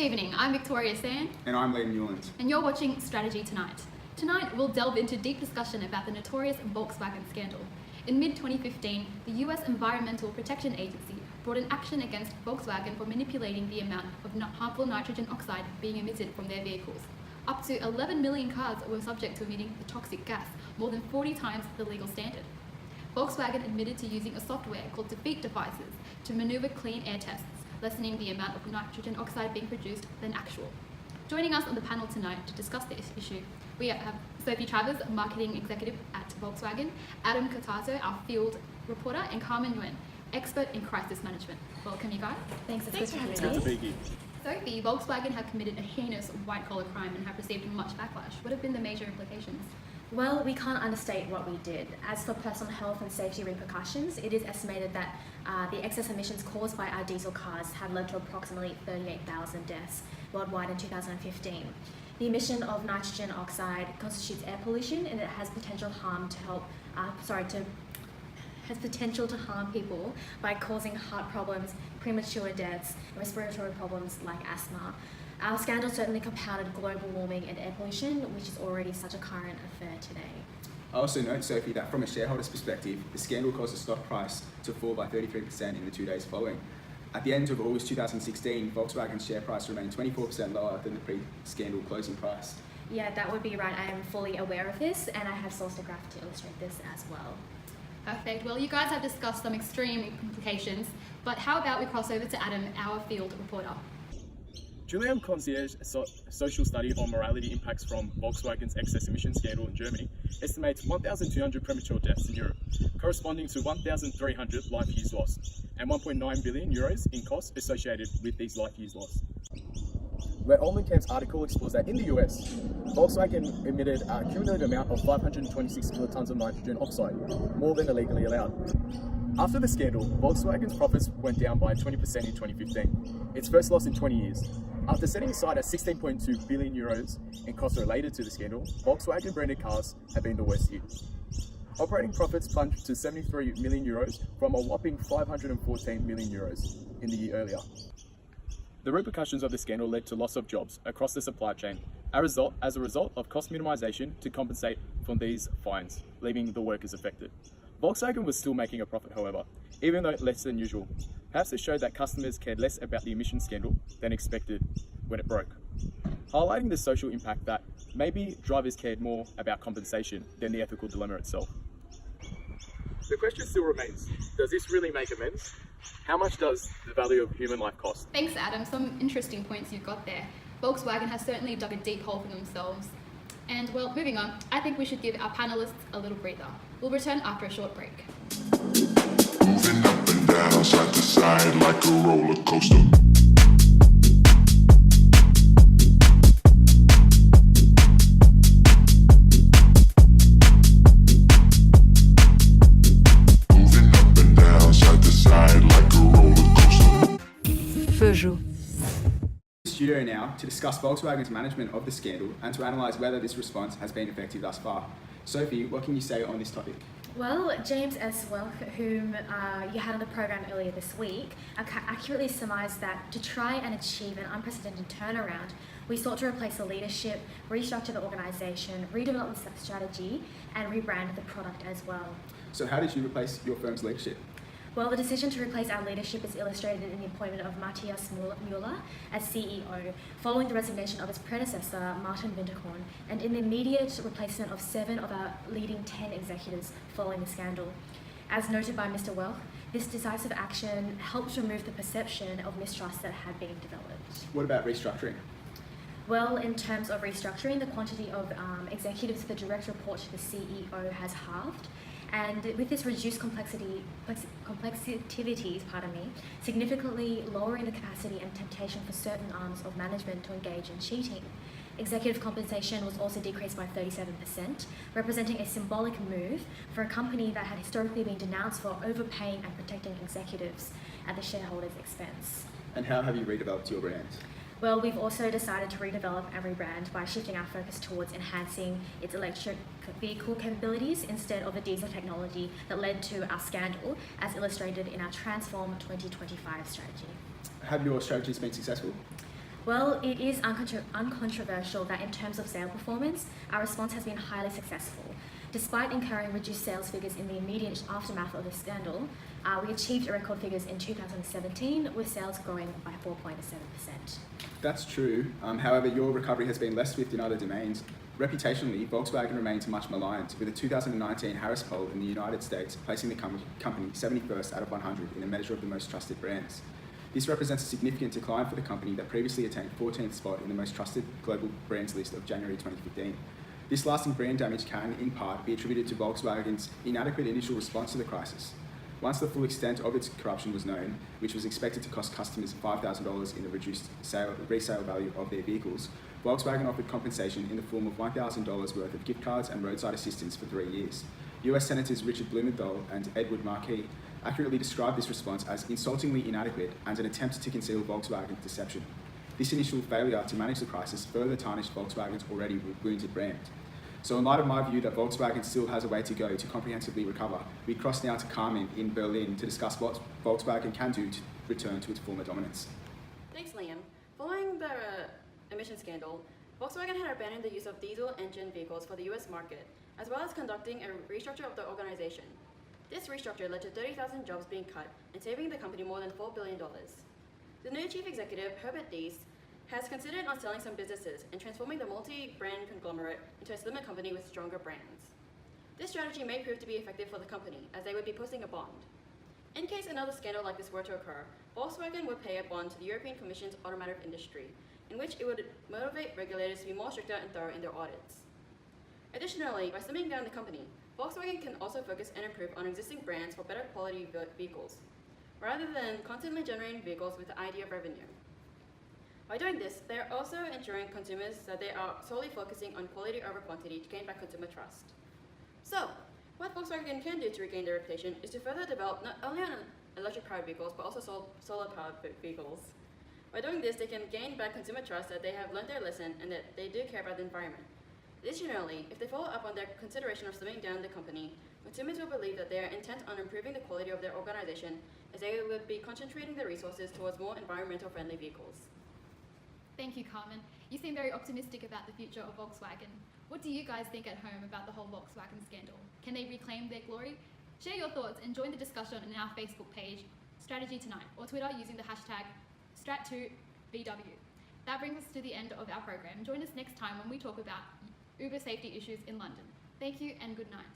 evening, I'm Victoria San. And I'm Liam Newlands. And you're watching Strategy Tonight. Tonight, we'll delve into deep discussion about the notorious Volkswagen scandal. In mid-2015, the US Environmental Protection Agency brought an action against Volkswagen for manipulating the amount of harmful nitrogen oxide being emitted from their vehicles. Up to 11 million cars were subject to emitting the toxic gas, more than 40 times the legal standard. Volkswagen admitted to using a software called defeat devices to maneuver clean air tests, lessening the amount of nitrogen oxide being produced than actual. Joining us on the panel tonight to discuss this issue, we have Sophie Travers, Marketing Executive at Volkswagen, Adam Cotato, our Field Reporter, and Carmen Nguyen, Expert in Crisis Management. Welcome, you guys. Thanks for having Good to be here. Sophie, Volkswagen have committed a heinous white-collar crime and have received much backlash. What have been the major implications? Well, we can't understate what we did. As for personal health and safety repercussions, it is estimated that the excess emissions caused by our diesel cars have led to approximately 38,000 deaths worldwide in 2015. The emission of nitrogen oxide constitutes air pollution, and it has potential harm to harm people by causing heart problems, premature deaths, respiratory problems like asthma. Our scandal certainly compounded global warming and air pollution, which is already such a current affair today. I also note, Sophie, that from a shareholder's perspective, the scandal caused the stock price to fall by 33% in the 2 days following. At the end of August 2016, Volkswagen's share price remained 24% lower than the pre-scandal closing price. Yeah, that would be right. I am fully aware of this, and I have sourced a graph to illustrate this as well. Perfect. Well, you guys have discussed some extreme implications, but how about we cross over to Adam, our Field Reporter? Julian Concierge, a social study on morality impacts from Volkswagen's excess emission scandal in Germany, estimates 1,200 premature deaths in Europe, corresponding to 1,300 life years lost, and 1.9 billion euros in costs associated with these life years lost. Where Oldenkamp's article explores that in the US, Volkswagen emitted a cumulative amount of 526 kilotons of nitrogen oxide, more than illegally allowed. After the scandal, Volkswagen's profits went down by 20% in 2015, its first loss in 20 years. After setting aside a 16.2 billion euros in costs related to the scandal, Volkswagen branded cars have been the worst hit. Operating profits plunged to 73 million euros from a whopping 514 million euros in the year earlier. The repercussions of the scandal led to loss of jobs across the supply chain as a result of cost minimization to compensate for these fines, leaving the workers affected. Volkswagen was still making a profit, however, even though less than usual. Perhaps it showed that customers cared less about the emission scandal than expected when it broke, highlighting the social impact that maybe drivers cared more about compensation than the ethical dilemma itself. The question still remains, does this really make amends? How much does the value of human life cost? Thanks, Adam. Some interesting points you've got there. Volkswagen has certainly dug a deep hole for themselves. And well, moving on, I think we should give our panelists a little breather. We'll return after a short break. Moving up and down, side to side like a roller coaster. Moving up and down, side to side like a roller coaster. Peugeot. Studio now to discuss Volkswagen's management of the scandal and to analyse whether this response has been effective thus far. Sophie, what can you say on this topic? Well, James S. Welch, whom you had on the program earlier this week, accurately surmised that to try and achieve an unprecedented turnaround, we sought to replace the leadership, restructure the organisation, redevelop the strategy, and rebrand the product as well. So how did you replace your firm's leadership? Well, the decision to replace our leadership is illustrated in the appointment of Matthias Müller as CEO, following the resignation of his predecessor, Martin Winterkorn, and in the immediate replacement of 7 of our leading 10 executives following the scandal. As noted by Mr. Welch, this decisive action helped remove the perception of mistrust that had been developed. What about restructuring? Well, in terms of restructuring, the quantity of executives that direct report to the CEO has halved. And with this reduced complexities, significantly lowering the capacity and temptation for certain arms of management to engage in cheating. Executive compensation was also decreased by 37%, representing a symbolic move for a company that had historically been denounced for overpaying and protecting executives at the shareholders' expense. And how have you redeveloped your brand? Well, we've also decided to redevelop and rebrand by shifting our focus towards enhancing its electric vehicle capabilities instead of the diesel technology that led to our scandal, as illustrated in our Transform 2025 strategy. Have your strategies been successful? Well, it is uncontroversial that in terms of sale performance, our response has been highly successful. Despite incurring reduced sales figures in the immediate aftermath of the scandal, we achieved record figures in 2017, with sales growing by 4.7%. That's true. However, your recovery has been less swift in other domains. Reputationally, Volkswagen remains much maligned, with a 2019 Harris poll in the United States placing the company 71st out of 100 in a measure of the most trusted brands. This represents a significant decline for the company that previously attained 14th spot in the most trusted global brands list of January 2015. This lasting brand damage can, in part, be attributed to Volkswagen's inadequate initial response to the crisis. Once the full extent of its corruption was known, which was expected to cost customers $5,000 in the reduced resale value of their vehicles, Volkswagen offered compensation in the form of $1,000 worth of gift cards and roadside assistance for 3 years. US Senators Richard Blumenthal and Edward Markey accurately described this response as insultingly inadequate and an attempt to conceal Volkswagen's deception. This initial failure to manage the crisis further tarnished Volkswagen's already wounded brand. So in light of my view that Volkswagen still has a way to go to comprehensively recover, we cross now to Carmen in Berlin to discuss what Volkswagen can do to return to its former dominance. Thanks, Liam. Following the emission scandal, Volkswagen had abandoned the use of diesel engine vehicles for the US market, as well as conducting a restructure of the organization. This restructure led to 30,000 jobs being cut and saving the company more than $4 billion. The new chief executive, Yildiz, has considered on selling some businesses and transforming the multi-brand conglomerate into a slimmer company with stronger brands. This strategy may prove to be effective for the company, as they would be posting a bond. In case another scandal like this were to occur, Volkswagen would pay a bond to the European Commission's automotive industry, in which it would motivate regulators to be more stricter and thorough in their audits. Additionally, by slimming down the company, Volkswagen can also focus and improve on existing brands for better quality vehicles, rather than constantly generating vehicles with the idea of revenue. By doing this, they are also ensuring consumers that they are solely focusing on quality over quantity to gain back consumer trust. So, what Volkswagen can do to regain their reputation is to further develop not only on electric-powered vehicles, but also solar-powered vehicles. By doing this, they can gain back consumer trust that they have learned their lesson and that they do care about the environment. Additionally, if they follow up on their consideration of slimming down the company, consumers will believe that they are intent on improving the quality of their organization, as they would be concentrating their resources towards more environmental-friendly vehicles. Thank you, Carmen. You seem very optimistic about the future of Volkswagen. What do you guys think at home about the whole Volkswagen scandal? Can they reclaim their glory? Share your thoughts and join the discussion on our Facebook page, Strategy Tonight, or Twitter using the hashtag Strat2VW. That brings us to the end of our program. Join us next time when we talk about Uber safety issues in London. Thank you and good night.